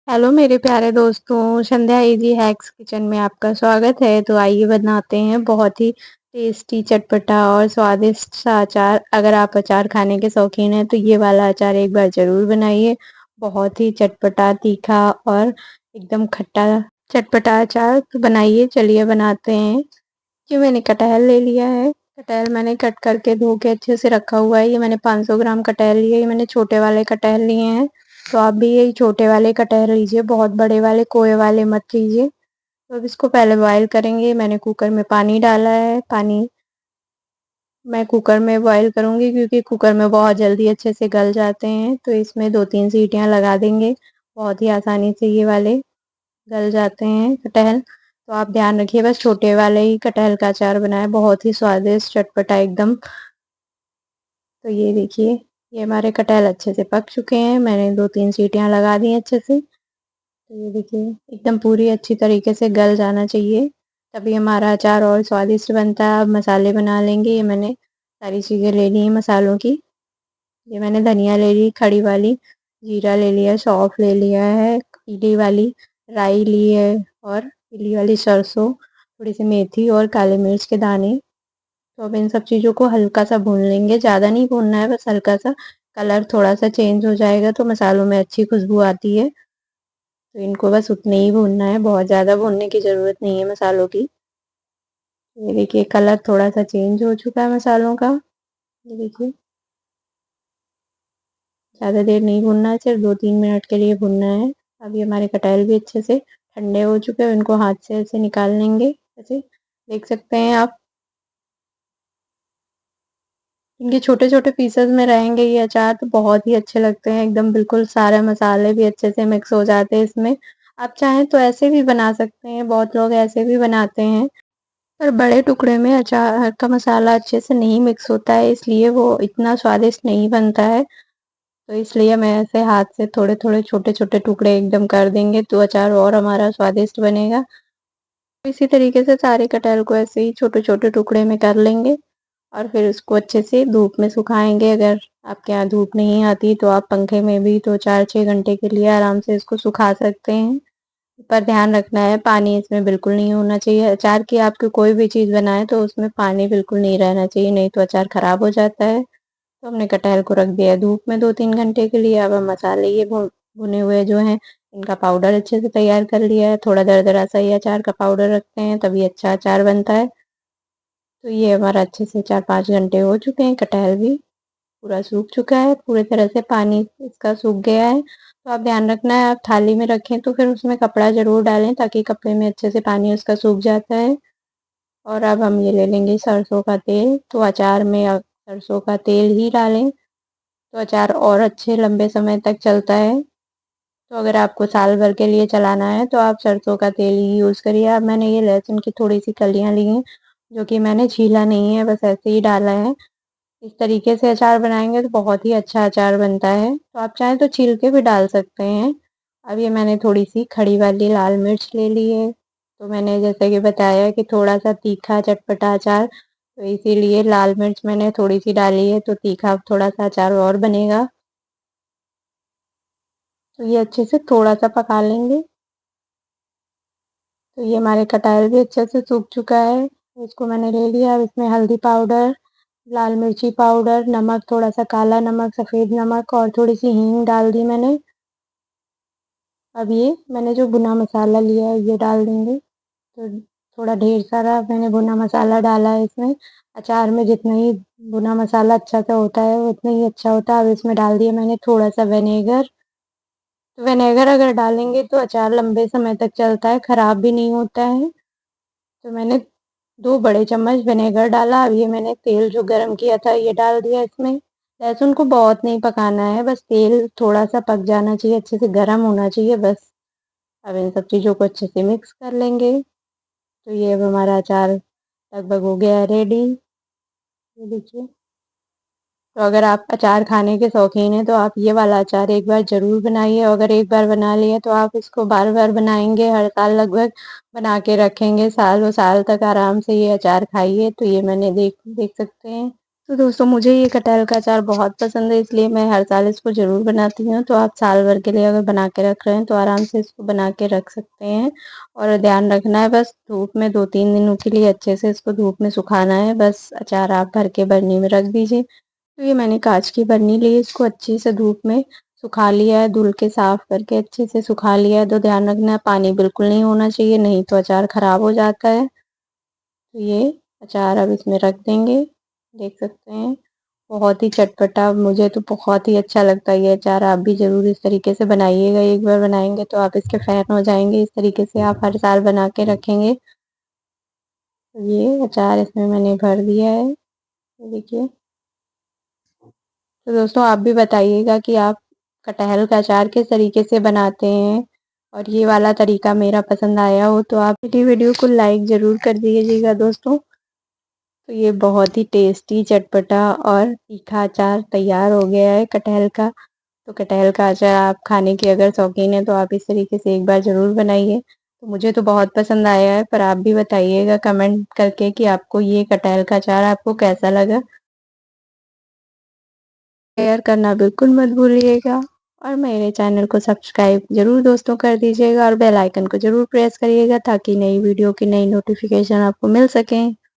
Hello मेरे प्यारे दोस्तों, संध्या इजी हैक्स किचन में आपका स्वागत है। तो आइए बनाते हैं बहुत ही टेस्टी, चटपटा और स्वादिष्ट सा अचार। अगर आप अचार खाने के शौकीन हैं तो ये वाला अचार एक बार ज़रूर बनाइए। बहुत ही चटपटा, तीखा और एकदम खट्टा चटपटा अचार तो बनाइए। चलिए बनाते हैं। ये मैंने कटहल ले लिया है। कटहल मैंने कट करके धो के अच्छे से रखा हुआ है। ये मैंने 500 ग्राम कटहल लिए। ये मैंने छोटे वाले कटहल लिए हैं। तो आप भी यही छोटे वाले कटहल लीजिए, बहुत बड़े वाले कोए वाले मत लीजिए। तो अब इसको पहले बॉयल करेंगे। मैंने कुकर में पानी डाला है। पानी मैं कुकर में बॉयल करूंगी क्योंकि कुकर में बहुत जल्दी अच्छे से गल जाते हैं। तो इसमें 2-3 सीटियां लगा देंगे। बहुत ही आसानी से ये वाले गल जाते हैं कटहल। तो आप ध्यान रखिए, बस छोटे वाले ही कटहल का अचार बनाए, बहुत ही स्वादिष्ट चटपटा एकदम। तो ये देखिए, ये हमारे कटहल अच्छे से पक चुके हैं। मैंने 2-3 सीटियां लगा दी अच्छे से। तो ये देखिए, एकदम पूरी अच्छी तरीके से गल जाना चाहिए, तभी हमारा अचार और स्वादिष्ट बनता है। अब मसाले बना लेंगे। ये मैंने सारी चीज़ें ले ली हैं मसालों की। ये मैंने धनिया ले ली खड़ी वाली, जीरा ले लिया, सौंफ ले लिया है पीली वाली, राई ली है और पीली वाली सरसों, थोड़ी सी मेथी और काले मिर्च के दाने। तो अब इन सब चीज़ों को हल्का सा भून लेंगे। ज़्यादा नहीं भूनना है, बस हल्का सा कलर थोड़ा सा चेंज हो जाएगा तो मसालों में अच्छी खुशबू आती है। तो इनको बस उतने ही भूनना है, बहुत ज़्यादा भूनने की ज़रूरत नहीं है मसालों की। ये देखिए, कलर थोड़ा सा चेंज हो चुका है मसालों का। ये देखिए, ज़्यादा देर नहीं भूनना है, सिर्फ 2-3 मिनट के लिए भूनना है। अभी हमारे कटहल भी अच्छे से ठंडे हो चुके हैं। इनको हाथ से ऐसे निकाल लेंगे, ऐसे देख सकते हैं आप। इनके छोटे छोटे पीसेस में रहेंगे ये अचार तो बहुत ही अच्छे लगते हैं एकदम। बिल्कुल सारे मसाले भी अच्छे से मिक्स हो जाते हैं इसमें। आप चाहें तो ऐसे भी बना सकते हैं, बहुत लोग ऐसे भी बनाते हैं। पर बड़े टुकड़े में अचार का मसाला अच्छे से नहीं मिक्स होता है, इसलिए वो इतना स्वादिष्ट नहीं बनता है। तो इसलिए मैं ऐसे हाथ से थोड़े थोड़े छोटे छोटे टुकड़े एकदम कर देंगे तो अचार और हमारा स्वादिष्ट बनेगा। इसी तरीके से सारे कटहल को ऐसे ही छोटे छोटे टुकड़े में कर लेंगे और फिर उसको अच्छे से धूप में सुखाएंगे। अगर आपके यहाँ धूप नहीं आती तो आप पंखे में भी तो 4-6 घंटे के लिए आराम से इसको सुखा सकते हैं। पर ध्यान रखना है, पानी इसमें बिल्कुल नहीं होना चाहिए। अचार की आपकी कोई भी चीज़ बनाए तो उसमें पानी बिल्कुल नहीं रहना चाहिए, नहीं तो अचार खराब हो जाता है। तो हमने कटहल को रख दिया है धूप में 2-3 घंटे के लिए। अब हम मसाले ये भुने हुए जो हैं इनका पाउडर अच्छे से तैयार कर लिया है। थोड़ा दरदरा सा ये अचार का पाउडर रखते हैं तभी अच्छा अचार बनता है। तो ये हमारा अच्छे से 4-5 घंटे हो चुके हैं। कटहल भी पूरा सूख चुका है, पूरे तरह से पानी इसका सूख गया है। तो आप ध्यान रखना है, आप थाली में रखें तो फिर उसमें कपड़ा ज़रूर डालें ताकि कपड़े में अच्छे से पानी उसका सूख जाता है। और अब हम ये ले लेंगे सरसों का तेल। तो अचार में सरसों का तेल ही डालें तो अचार और अच्छे लंबे समय तक चलता है। तो अगर आपको साल भर के लिए चलाना है तो आप सरसों का तेल ही यूज़ करिए। अब मैंने ये लहसुन की थोड़ी सी कलियाँ ली हैं, जो कि मैंने छीला नहीं है, बस ऐसे ही डाला है। इस तरीके से अचार बनाएंगे तो बहुत ही अच्छा अचार बनता है। तो आप चाहें तो छील के भी डाल सकते हैं। अब ये मैंने थोड़ी सी खड़ी वाली लाल मिर्च ले ली है। तो मैंने जैसे कि बताया कि थोड़ा सा तीखा चटपटा अचार, तो इसीलिए लाल मिर्च मैंने थोड़ी सी डाली है, तो तीखा थोड़ा सा अचार और बनेगा। तो ये अच्छे से थोड़ा सा पका लेंगे। तो ये हमारे कटहल भी अच्छे से सूख चुका है, तो इसको मैंने ले लिया। अब इसमें हल्दी पाउडर, लाल मिर्ची पाउडर, नमक, थोड़ा सा काला नमक, सफ़ेद नमक और थोड़ी सी हींग डाल दी मैंने। अब ये मैंने जो भुना मसाला लिया है ये डाल देंगे। तो थोड़ा ढेर सारा मैंने भुना मसाला डाला है इसमें। अचार में जितना ही भुना मसाला अच्छा सा होता है उतना ही अच्छा होता है। अब इसमें डाल दिया मैंने थोड़ा सा विनेगर। तो विनेगर अगर डालेंगे तो अचार लंबे समय तक चलता है, ख़राब भी नहीं होता है। तो मैंने 2 बड़े चम्मच विनेगर डाला। अब ये मैंने तेल जो गरम किया था ये डाल दिया इसमें। लहसुन को बहुत नहीं पकाना है, बस तेल थोड़ा सा पक जाना चाहिए, अच्छे से गरम होना चाहिए बस। अब इन सब चीज़ों को अच्छे से मिक्स कर लेंगे। तो ये अब हमारा अचार लगभग हो गया है रेडी। ये देखिए, तो अगर आप अचार खाने के शौकीन हैं तो आप ये वाला अचार एक बार ज़रूर बनाइए। अगर एक बार बना लिया तो आप इसको बार बार बनाएंगे, हर साल लगभग बना के रखेंगे, सालों साल तक आराम से ये अचार खाइए। तो ये मैंने देख देख सकते हैं, तो दोस्तों मुझे ये कटहल का अचार बहुत पसंद है, इसलिए मैं हर साल इसको ज़रूर बनाती हूँ। तो आप साल भर के लिए अगर बना के रख रहे हैं तो आराम से इसको बना के रख सकते हैं। और ध्यान रखना है बस धूप में 2-3 दिनों के लिए अच्छे से इसको धूप में सुखाना है। बस अचार आप भर के बरनी में रख दीजिए। तो ये मैंने काँच की बरनी ली, इसको अच्छे से धूप में सुखा लिया है, धुल के साफ़ करके अच्छे से सुखा लिया है। तो ध्यान रखना है पानी बिल्कुल नहीं होना चाहिए, नहीं तो अचार ख़राब हो जाता है। तो ये अचार अब इसमें रख देंगे, देख सकते हैं। बहुत ही चटपटा, मुझे तो बहुत ही अच्छा लगता है ये अचार। आप भी ज़रूर इस तरीके से बनाइएगा, एक बार बनाएँगे तो आप इसके फ़ैन हो जाएँगे। इस तरीके से आप हर साल बना के रखेंगे। तो ये अचार इसमें मैंने भर दिया है, ये देखिए। तो दोस्तों आप भी बताइएगा कि आप कटहल का अचार किस तरीके से बनाते हैं, और ये वाला तरीका मेरा पसंद आया हो तो आप मेरी वीडियो को लाइक ज़रूर कर दीजिएगा दोस्तों। तो ये बहुत ही टेस्टी, चटपटा और तीखा अचार तैयार हो गया है कटहल का। तो कटहल का अचार आप खाने के अगर शौकीन हैं तो आप इस तरीके से एक बार ज़रूर बनाइए। तो मुझे तो बहुत पसंद आया है, पर आप भी बताइएगा कमेंट करके कि आपको ये कटहल का अचार आपको कैसा लगा। शेयर करना बिल्कुल मत भूलिएगा, और मेरे चैनल को सब्सक्राइब ज़रूर दोस्तों कर दीजिएगा, और बेल आइकन को ज़रूर प्रेस करिएगा ताकि नई वीडियो की नई नोटिफिकेशन आपको मिल सकें।